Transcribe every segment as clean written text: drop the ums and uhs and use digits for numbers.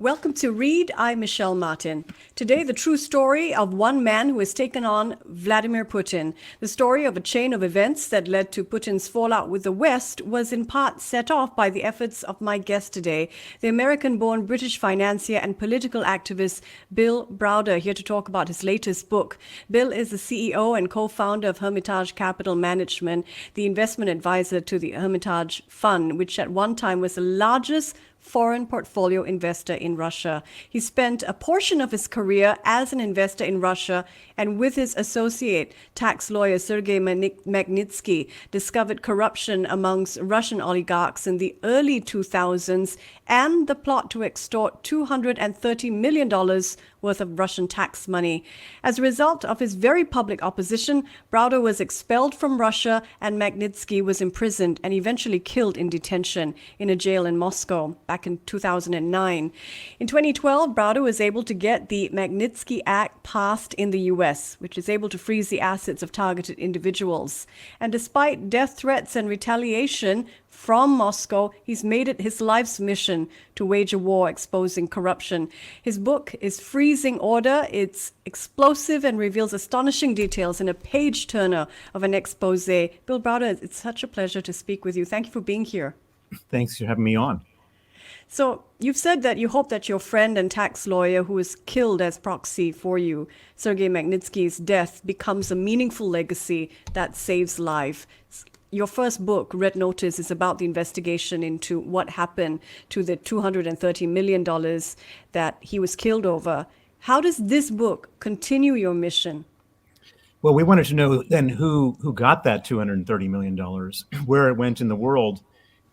Welcome to Read. I'm Michelle Martin. Today, the true story of one man who has taken on Vladimir Putin. The story of a chain of events that led to Putin's fallout with the West was in part set off by the efforts of my guest today, the American-born British financier and political activist Bill Browder, here to talk about his latest book. Bill is the CEO and co-founder of Hermitage Capital Management, the investment advisor to the Hermitage Fund, which at one time was the largest foreign portfolio investor in Russia. He spent a portion of his career as an investor in Russia and with his associate, tax lawyer Sergei Magnitsky, discovered corruption amongst Russian oligarchs in the early 2000s and the plot to extort $230 million worth of Russian tax money. As a result of his very public opposition, Browder was expelled from Russia and Magnitsky was imprisoned and eventually killed in detention in a jail in Moscow back in 2009. In 2012, Browder was able to get the Magnitsky Act passed in the US, which is able to freeze the assets of targeted individuals. And despite death threats and retaliation from Moscow, he's made it his life's mission to wage a war exposing corruption. His book is Freezing Order. It's explosive and reveals astonishing details in a page-turner of an expose. Bill Browder, it's such a pleasure to speak with you. Thank you for being here. Thanks for having me on. So you've said that you hope that your friend and tax lawyer who was killed as proxy for you, Sergei Magnitsky's death, becomes a meaningful legacy that saves life. Your first book, Red Notice, is about the investigation into what happened to the $230 million that he was killed over. How does this book continue your mission? Well, we wanted to know then who got that $230 million, where it went in the world,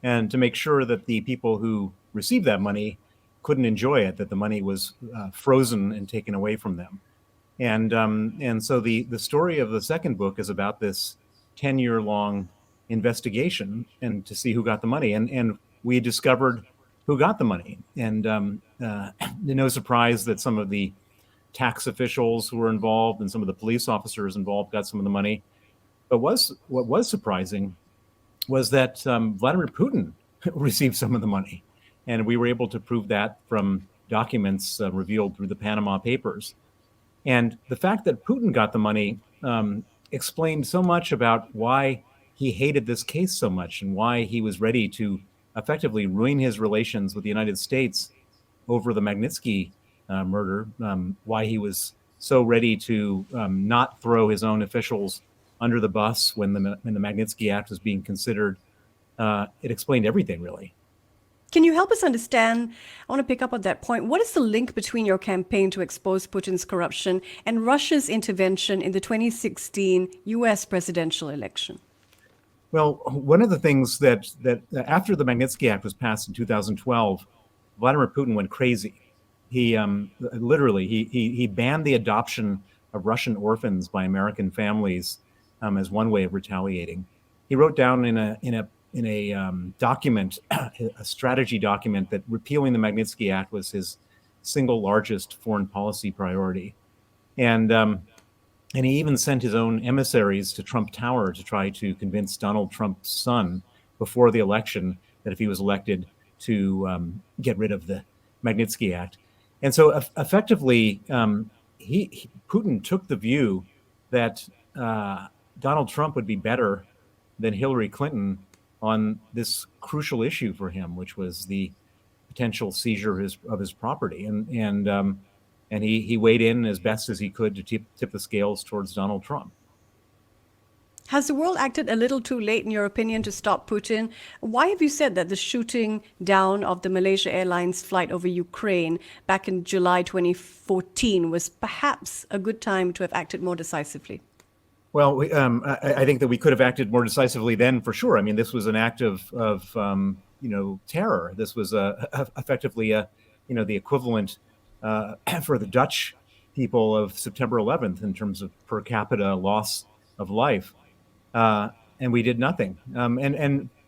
and to make sure that the people who received that money couldn't enjoy it, that the money was frozen and taken away from them. And so the story of the second book is about this 10-year-long investigation and to see who got the money. And we discovered who got the money. And no surprise that some of the tax officials who were involved and some of the police officers involved got some of the money. But what was surprising was that Vladimir Putin received some of the money. And we were able to prove that from documents revealed through the Panama Papers. And the fact that Putin got the money explained so much about why he hated this case so much and why he was ready to effectively ruin his relations with the United States over the Magnitsky murder, why he was so ready to not throw his own officials under the bus when the Magnitsky Act was being considered. It explained everything, really. Can you help us understand, I want to pick up on that point, what is the link between your campaign to expose Putin's corruption and Russia's intervention in the 2016 US presidential election? Well, one of the things that after the Magnitsky Act was passed in 2012, Vladimir Putin went crazy. He literally he banned the adoption of Russian orphans by American families as one way of retaliating. He wrote down in a document, a strategy document, that repealing the Magnitsky Act was his single largest foreign policy priority, and he even sent his own emissaries to Trump Tower to try to convince Donald Trump's son before the election that if he was elected to get rid of the Magnitsky Act. And so effectively, Putin took the view that Donald Trump would be better than Hillary Clinton on this crucial issue for him, which was the potential seizure of his property. And he weighed in as best as he could to tip the scales towards Donald Trump. Has the world acted a little too late, in your opinion, to stop Putin? Why have you said that the shooting down of the Malaysia Airlines flight over Ukraine back in July 2014 was perhaps a good time to have acted more decisively? Well, I think that we could have acted more decisively then, for sure. I mean, this was an act of terror. This was effectively the equivalent for the Dutch people of September 11th in terms of per capita loss of life, and we did nothing.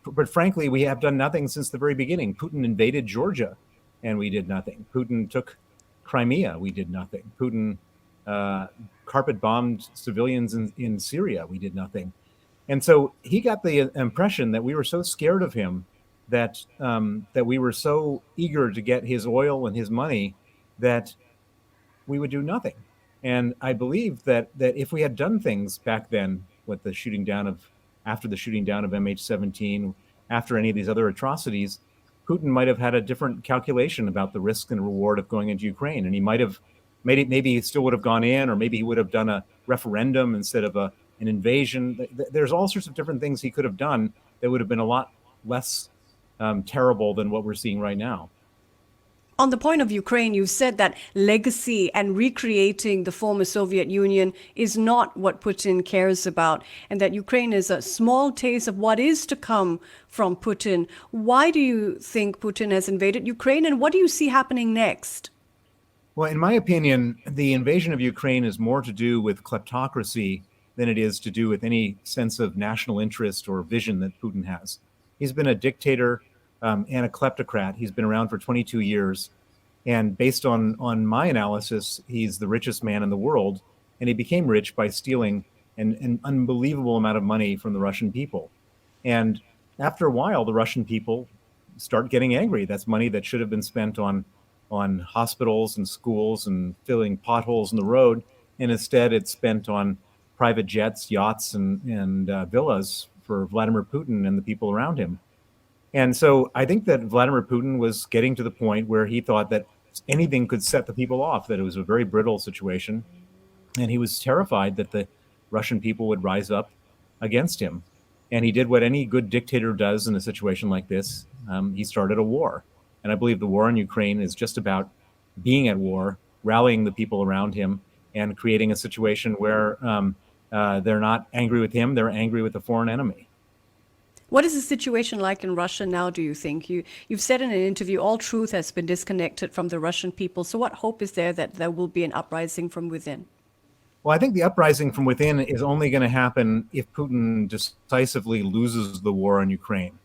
But frankly, we have done nothing since the very beginning. Putin invaded Georgia, and we did nothing. Putin took Crimea, we did nothing. Putin carpet bombed civilians in Syria, we did nothing. And so he got the impression that we were so scared of him that we were so eager to get his oil and his money that we would do nothing. And I believe that if we had done things back then, with the shooting down of after the shooting down of MH17, after any of these other atrocities, Putin might have had a different calculation about the risk and reward of going into Ukraine, and he might have made it. Maybe he still would have gone in, or maybe he would have done a referendum instead of an invasion. There's all sorts of different things he could have done that would have been a lot less terrible than what we're seeing right now. On the point of Ukraine, you've said that legacy and recreating the former Soviet Union is not what Putin cares about, and that Ukraine is a small taste of what is to come from Putin. Why do you think Putin has invaded Ukraine, and what do you see happening next? Well, in my opinion, the invasion of Ukraine is more to do with kleptocracy than it is to do with any sense of national interest or vision that Putin has. He's been a dictator and a kleptocrat. He's been around for 22 years. And based on my analysis, he's the richest man in the world. And he became rich by stealing an unbelievable amount of money from the Russian people. And after a while, the Russian people start getting angry. That's money that should have been spent on hospitals and schools and filling potholes in the road. And instead, it's spent on private jets, yachts, and villas for Vladimir Putin and the people around him. And so I think that Vladimir Putin was getting to the point where he thought that anything could set the people off, that it was a very brittle situation. And he was terrified that the Russian people would rise up against him. And he did what any good dictator does in a situation like this. He started a war. And I believe the war in Ukraine is just about being at war, rallying the people around him, and creating a situation where they're not angry with him, they're angry with the foreign enemy. What is the situation like in Russia now, do you think? You've said in an interview, all truth has been disconnected from the Russian people. So what hope is there that there will be an uprising from within? Well, I think the uprising from within is only going to happen if Putin decisively loses the war in Ukraine.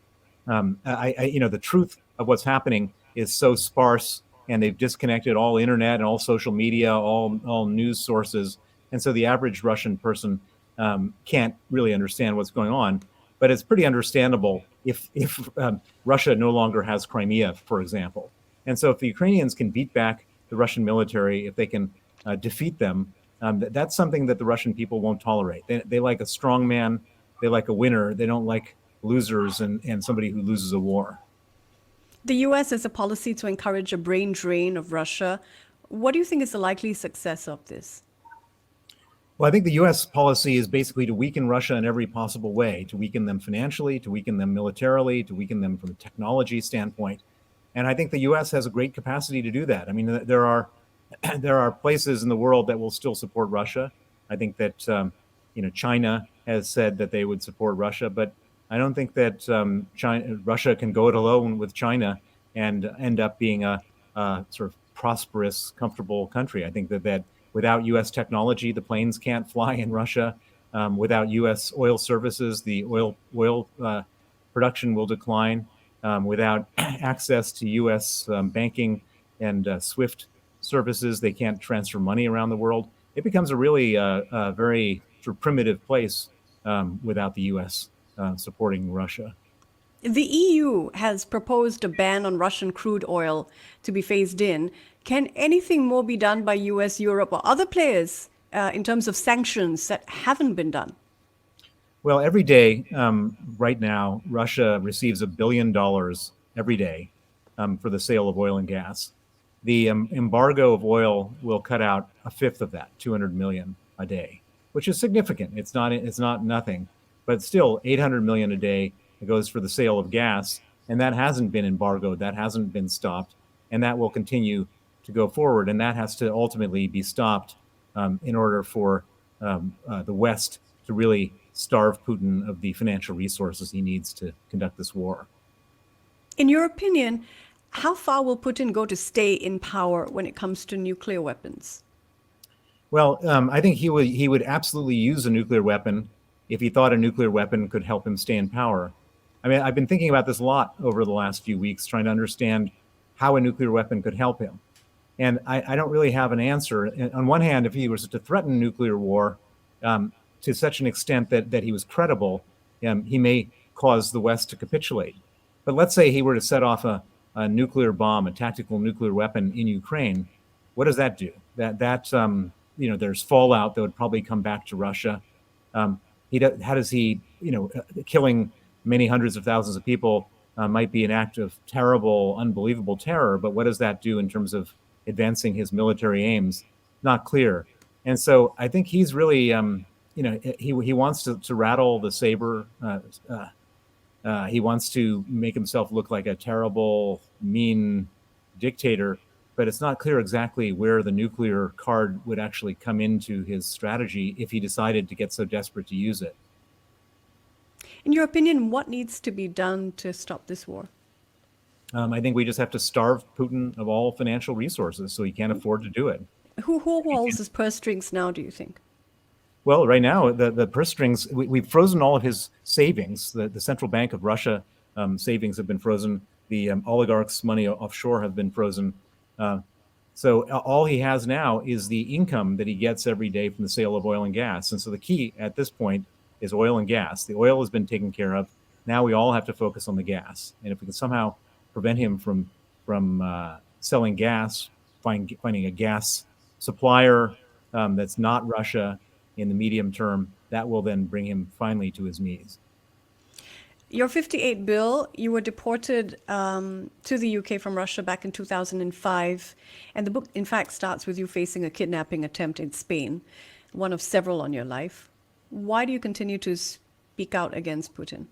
The truth of what's happening is so sparse, and they've disconnected all internet and all social media, all news sources. And so the average Russian person can't really understand what's going on. But it's pretty understandable if Russia no longer has Crimea, for example. And so if the Ukrainians can beat back the Russian military, if they can defeat them, that's something that the Russian people won't tolerate. They like a strong man. They like a winner. They don't like losers and somebody who loses a war. The U.S. has a policy to encourage a brain drain of Russia. What do you think is the likely success of this? Well, I think the U.S. policy is basically to weaken Russia in every possible way, to weaken them financially, to weaken them militarily, to weaken them from a technology standpoint. And I think the U.S. has a great capacity to do that. I mean, there are places in the world that will still support Russia. I think that China has said that they would support Russia, but I don't think that Russia can go it alone with China and end up being a sort of prosperous, comfortable country. I think that without U.S. technology, the planes can't fly in Russia. Without U.S. oil services, the oil production will decline. Without access to U.S. Banking and SWIFT services, they can't transfer money around the world. It becomes a really very sort of primitive place without the U.S. Supporting Russia. The EU has proposed a ban on Russian crude oil to be phased in. Can anything more be done by US, Europe, or other players in terms of sanctions that haven't been done? Well, every day right now, Russia receives $1 billion every day for the sale of oil and gas. The embargo of oil will cut out a fifth of that, 200 million a day, which is significant. It's not nothing, but still 800 million a day goes for the sale of gas, and that hasn't been embargoed, that hasn't been stopped, and that will continue to go forward, and that has to ultimately be stopped in order for the West to really starve Putin of the financial resources he needs to conduct this war. In your opinion, how far will Putin go to stay in power when it comes to nuclear weapons? Well, I think he would absolutely use a nuclear weapon if he thought a nuclear weapon could help him stay in power. I mean, I've been thinking about this a lot over the last few weeks, trying to understand how a nuclear weapon could help him. And I don't really have an answer. On one hand, if he was to threaten nuclear war to such an extent that he was credible, he may cause the West to capitulate. But let's say he were to set off a nuclear bomb, a tactical nuclear weapon in Ukraine. What does that do? There's fallout that would probably come back to Russia. Um, how does he, killing many hundreds of thousands of people might be an act of terrible, unbelievable terror, but what does that do in terms of advancing his military aims? Not clear. And so I think he's really, he wants to rattle the saber. He wants to make himself look like a terrible, mean dictator, but it's not clear exactly where the nuclear card would actually come into his strategy if he decided to get so desperate to use it. In your opinion, what needs to be done to stop this war? I think we just have to starve Putin of all financial resources so he can't afford to do it. Who holds his purse strings now, do you think? Well, right now, the purse strings, we've frozen all of his savings. The Central Bank of Russia savings have been frozen. The oligarchs' money offshore have been frozen. So all he has now is the income that he gets every day from the sale of oil and gas. And so the key at this point is oil and gas. The oil has been taken care of. Now we all have to focus on the gas. And if we can somehow prevent him from selling gas, finding a gas supplier that's not Russia in the medium term, that will then bring him finally to his knees. You're 58, Bill. You were deported to the UK from Russia back in 2005. And the book, in fact, starts with you facing a kidnapping attempt in Spain, one of several on your life. Why do you continue to speak out against Putin?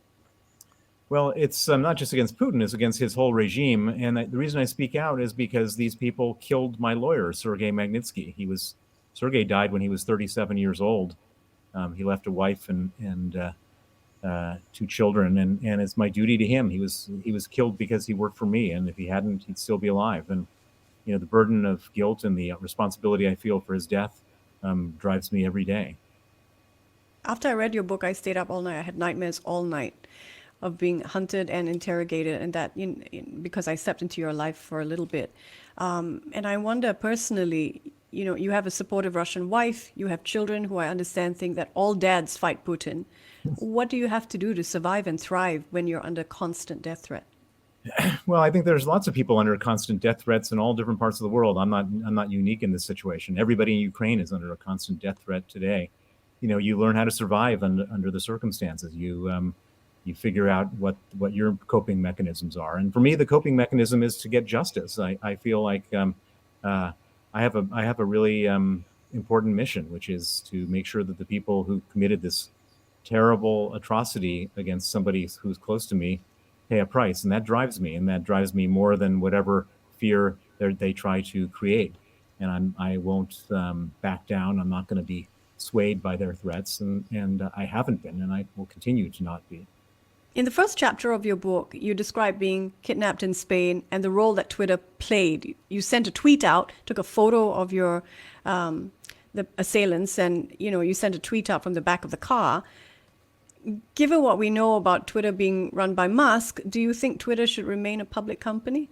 Well, it's not just against Putin, it's against his whole regime. And the reason I speak out is because these people killed my lawyer, Sergei Magnitsky. Sergei died when he was 37 years old. He left a wife and 2 children, and it's my duty to him. He was killed because he worked for me, and if he hadn't, he'd still be alive. And the burden of guilt and the responsibility I feel for his death drives me every day. After I read your book, I stayed up all night. I had nightmares all night of being hunted and interrogated, and that because I stepped into your life for a little bit. And I wonder personally, you have a supportive Russian wife, you have children who I understand think that all dads fight Putin. What do you have to do to survive and thrive when you're under constant death threat? Well, I think there's lots of people under constant death threats in all different parts of the world. I'm not unique in this situation. Everybody in Ukraine is under a constant death threat today. You learn how to survive under the circumstances. You figure out what your coping mechanisms are. And for me, the coping mechanism is to get justice. I feel like I have a really important mission, which is to make sure that the people who committed this terrible atrocity against somebody who's close to me pay a price. And that drives me more than whatever fear they try to create. And I won't back down. I'm not going to be swayed by their threats, and I haven't been, and I will continue to not be. In the first chapter of your book, you describe being kidnapped in Spain and the role that Twitter played. You sent a tweet out, took a photo of your the assailants, and you sent a tweet out from the back of the car. Given what we know about Twitter being run by Musk, do you think Twitter should remain a public company?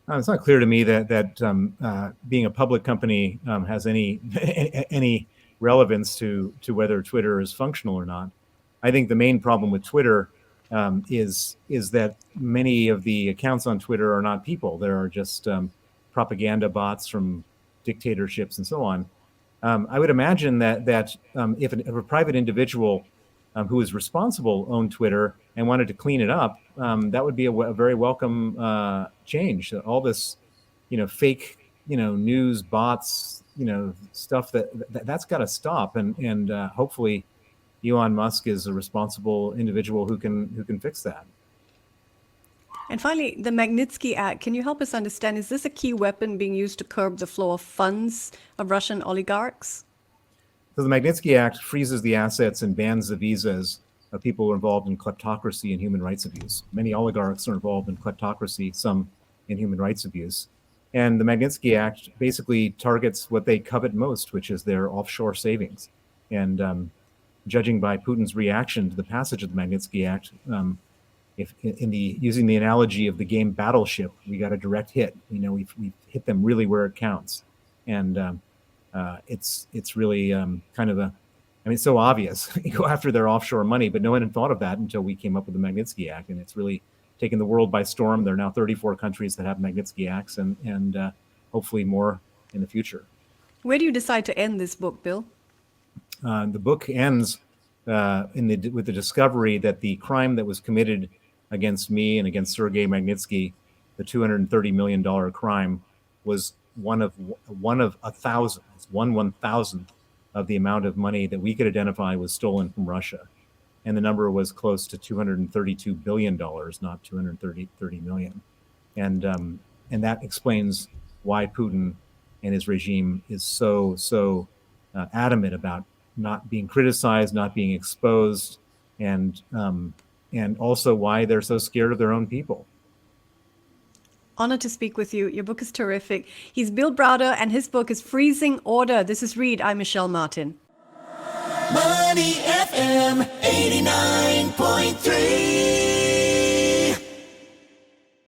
It's not clear to me that being a public company has any relevance to whether Twitter is functional or not. I think the main problem with Twitter is that many of the accounts on Twitter are not people. There are just propaganda bots from dictatorships and so on. I would imagine that if a private individual who is responsible owned Twitter and wanted to clean it up, that would be a very welcome change. All this, fake, news bots, stuff that's got to stop, and hopefully Elon Musk is a responsible individual who can fix that. And finally, the Magnitsky Act. Can you help us understand, is this a key weapon being used to curb the flow of funds of Russian oligarchs? So the Magnitsky Act freezes the assets and bans the visas of people who are involved in kleptocracy and human rights abuse. Many oligarchs are involved in kleptocracy, some in human rights abuse. And the Magnitsky Act basically targets what they covet most, which is their offshore savings. And judging by Putin's reaction to the passage of the Magnitsky Act, if using the analogy of the game Battleship, we got a direct hit. We've hit them really where it counts. And it's really kind of it's so obvious. You go after their offshore money, but no one had thought of that until we came up with the Magnitsky Act, and it's really taken the world by storm. There are now 34 countries that have Magnitsky Acts, and hopefully more in the future. Where do you decide to end this book, Bill? The book ends with the discovery that the crime that was committed against me and against Sergei Magnitsky, the $230 million crime, was one of 1,000. It's 1/1,000th of the amount of money that we could identify was stolen from Russia, and the number was close to $232 billion, not 230 million, and that explains why Putin and his regime is so adamant about not being criticized, not being exposed, and also why they're so scared of their own people. Honored to speak with you. Your book is terrific. He's Bill Browder, and his book is Freezing Order. This is Read. I'm Michelle Martin. Money FM 89.3.